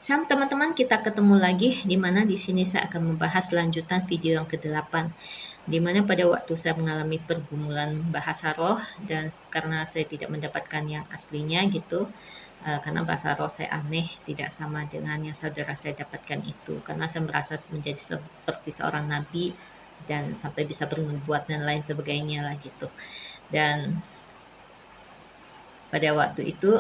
Teman-teman, kita ketemu lagi di mana di sini saya akan membahas lanjutan video yang ke-8 di mana pada waktu saya mengalami pergumulan bahasa roh dan karena saya tidak mendapatkan yang aslinya gitu, karena bahasa roh saya aneh, tidak sama dengan yang saudara saya dapatkan itu, karena saya merasa menjadi seperti seorang nabi dan sampai bisa bernubuat dan lain sebagainya lah gitu. Dan pada waktu itu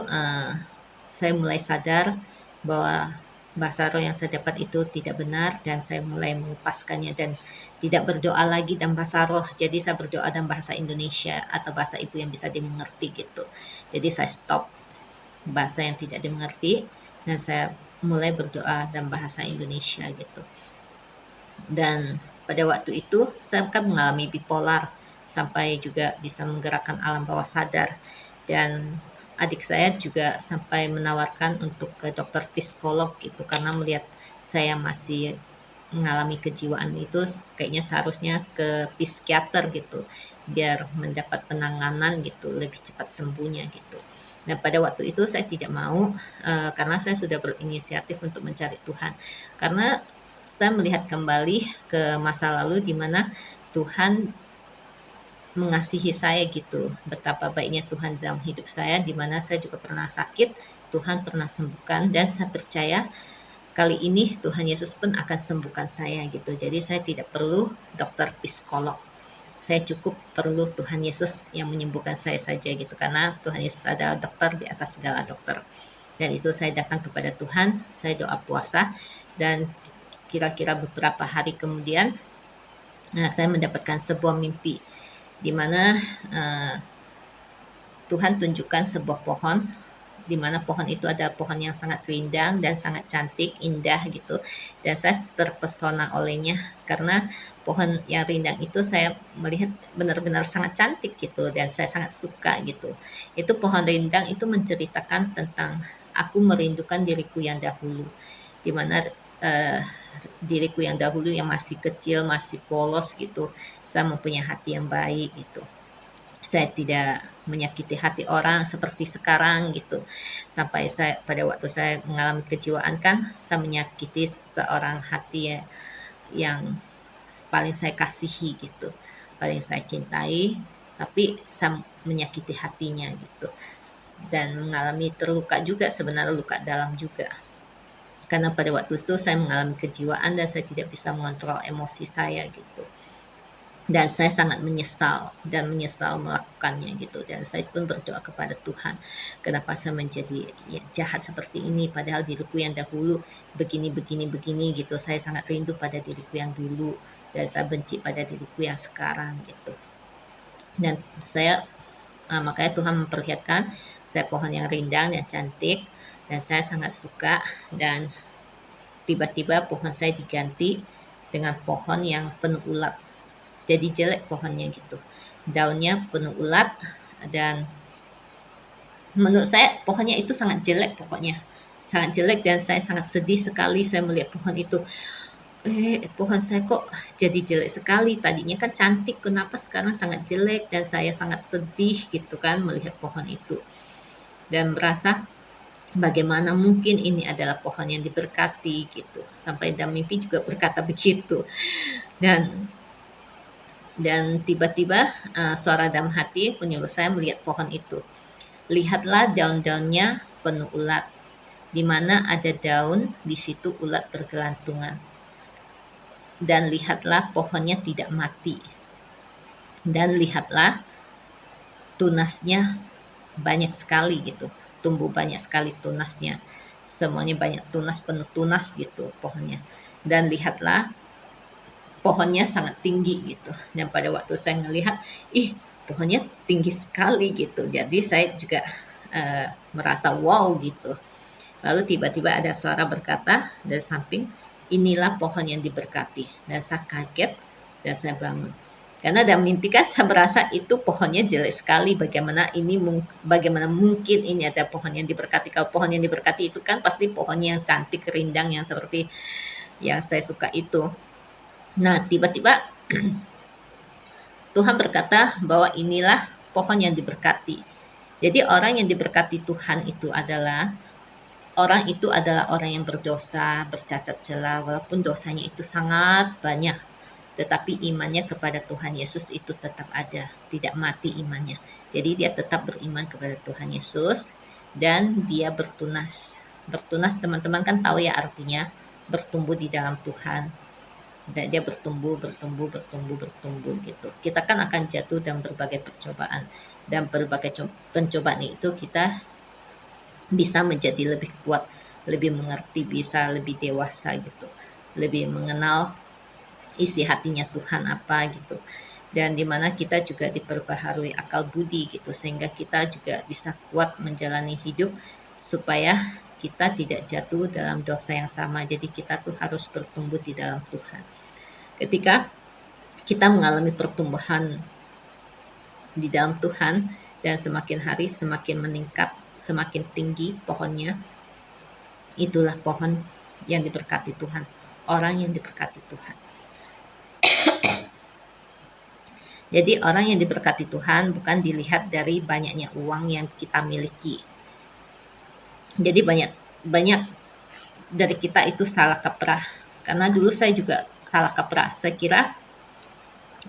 saya mulai sadar bahwa bahasa roh yang saya dapat itu tidak benar dan saya mulai melepaskannya dan tidak berdoa lagi dalam bahasa roh. Jadi saya berdoa dalam bahasa Indonesia atau bahasa ibu yang bisa dimengerti gitu. Jadi saya stop bahasa yang tidak dimengerti dan saya mulai berdoa dalam bahasa Indonesia gitu. Dan pada waktu itu saya kan mengalami bipolar sampai juga bisa menggerakkan alam bawah sadar, dan adik saya juga sampai menawarkan untuk ke dokter psikolog gitu karena melihat saya masih mengalami kejiwaan itu, kayaknya seharusnya ke psikiater gitu biar mendapat penanganan gitu, lebih cepat sembuhnya gitu. Nah pada waktu itu saya tidak mau, karena saya sudah berinisiatif untuk mencari Tuhan, karena saya melihat kembali ke masa lalu di mana Tuhan mengasihi saya gitu, betapa baiknya Tuhan dalam hidup saya, di mana saya juga pernah sakit, Tuhan pernah sembuhkan, dan saya percaya kali ini Tuhan Yesus pun akan sembuhkan saya gitu. Jadi saya tidak perlu dokter psikolog, saya cukup perlu Tuhan Yesus yang menyembuhkan saya saja gitu, karena Tuhan Yesus adalah dokter di atas segala dokter. Dan itu saya datang kepada Tuhan, saya doa puasa, dan kira-kira beberapa hari kemudian saya mendapatkan sebuah mimpi di mana Tuhan tunjukkan sebuah pohon, di mana pohon itu adalah pohon yang sangat rindang dan sangat cantik, indah gitu. Dan saya terpesona olehnya karena pohon yang rindang itu saya melihat benar-benar sangat cantik gitu dan saya sangat suka gitu. Itu pohon rindang itu menceritakan tentang aku merindukan diriku yang dahulu, di mana eh, diriku yang dahulu yang masih kecil, masih polos gitu, saya mempunyai hati yang baik gitu. Saya tidak menyakiti hati orang seperti sekarang gitu. Sampai saya pada waktu saya mengalami kejiwaan kan, saya menyakiti seorang hati ya, yang paling saya kasihi gitu, paling saya cintai, tapi saya menyakiti hatinya gitu. Dan mengalami terluka juga, sebenarnya luka dalam juga. Karena pada waktu itu saya mengalami kejiwaan dan saya tidak bisa mengontrol emosi saya gitu, dan saya sangat menyesal melakukannya gitu, dan saya pun berdoa kepada Tuhan, kenapa saya menjadi ya, jahat seperti ini, padahal diriku yang dahulu begini begini begini gitu. Saya sangat rindu pada diriku yang dulu dan saya benci pada diriku yang sekarang gitu. Dan saya makanya Tuhan memperlihatkan saya pohon yang rindang dan cantik dan saya sangat suka, dan tiba-tiba pohon saya diganti dengan pohon yang penuh ulat. Jadi jelek pohonnya gitu, daunnya penuh ulat, dan menurut saya pohonnya itu sangat jelek, pokoknya sangat jelek, dan saya sangat sedih sekali saya melihat pohon itu. Pohon saya kok jadi jelek sekali, tadinya kan cantik, kenapa sekarang sangat jelek, dan saya sangat sedih gitu kan melihat pohon itu, dan merasa bagaimana mungkin ini adalah pohon yang diberkati gitu, sampai dalam mimpi juga berkata begitu. Dan tiba-tiba suara dalam hati menyuruh saya melihat pohon itu. Lihatlah daun-daunnya penuh ulat. Di mana ada daun, di situ ulat bergelantungan. Dan lihatlah pohonnya tidak mati. Dan lihatlah tunasnya banyak sekali gitu. Tumbuh banyak sekali tunasnya. Semuanya banyak tunas, penuh tunas gitu pohonnya. Dan lihatlah pohonnya sangat tinggi gitu. Dan pada waktu saya melihat, pohonnya tinggi sekali gitu. Jadi saya juga merasa wow gitu. Lalu tiba-tiba ada suara berkata dari samping, inilah pohon yang diberkati. Dan saya kaget dan saya bangun. Karena dalam mimpi kan saya merasa itu pohonnya jelek sekali. Bagaimana mungkin ini ada pohon yang diberkati? Kalau pohon yang diberkati itu kan pasti pohonnya yang cantik, rindang, yang seperti yang saya suka itu. Nah, tiba-tiba Tuhan berkata bahwa inilah pohon yang diberkati. Jadi orang yang diberkati Tuhan itu adalah orang itu adalah orang yang berdosa, bercacat celah, walaupun dosanya itu sangat banyak, tetapi imannya kepada Tuhan Yesus itu tetap ada, tidak mati imannya. Jadi dia tetap beriman kepada Tuhan Yesus dan dia bertunas. Bertunas teman-teman kan tahu ya artinya bertumbuh di dalam Tuhan. Dan dia bertumbuh gitu. Kita kan akan jatuh dalam berbagai percobaan, dan berbagai pencobaan itu kita bisa menjadi lebih kuat, lebih mengerti, bisa lebih dewasa gitu, lebih mengenal isi hatinya Tuhan apa gitu, dan dimana kita juga diperbaharui akal budi gitu, sehingga kita juga bisa kuat menjalani hidup supaya kita tidak jatuh dalam dosa yang sama. Jadi kita tuh harus bertumbuh di dalam Tuhan. Ketika kita mengalami pertumbuhan di dalam Tuhan dan semakin hari semakin meningkat, semakin tinggi pohonnya, itulah pohon yang diberkati Tuhan, orang yang diberkati Tuhan. Jadi orang yang diberkati Tuhan bukan dilihat dari banyaknya uang yang kita miliki. Jadi banyak dari kita itu salah kaprah. Karena dulu saya juga salah kaprah. Saya kira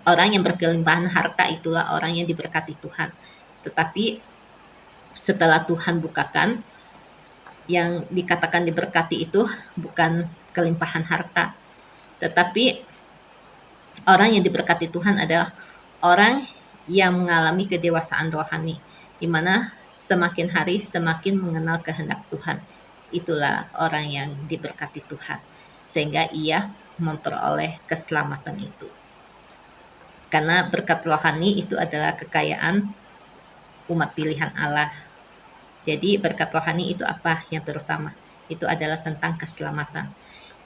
orang yang berkelimpahan harta itulah orang yang diberkati Tuhan. Tetapi setelah Tuhan bukakan, yang dikatakan diberkati itu bukan kelimpahan harta, tetapi orang yang diberkati Tuhan adalah orang yang mengalami kedewasaan rohani, di mana semakin hari semakin mengenal kehendak Tuhan. Itulah orang yang diberkati Tuhan, sehingga ia memperoleh keselamatan itu. Karena berkat rohani itu adalah kekayaan umat pilihan Allah. Jadi berkat rohani itu apa yang terutama? Itu adalah tentang keselamatan.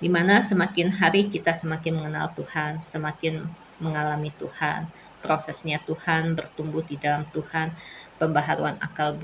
Di mana semakin hari kita semakin mengenal Tuhan, semakin mengalami Tuhan, prosesnya Tuhan, bertumbuh di dalam Tuhan, pembaharuan akal budi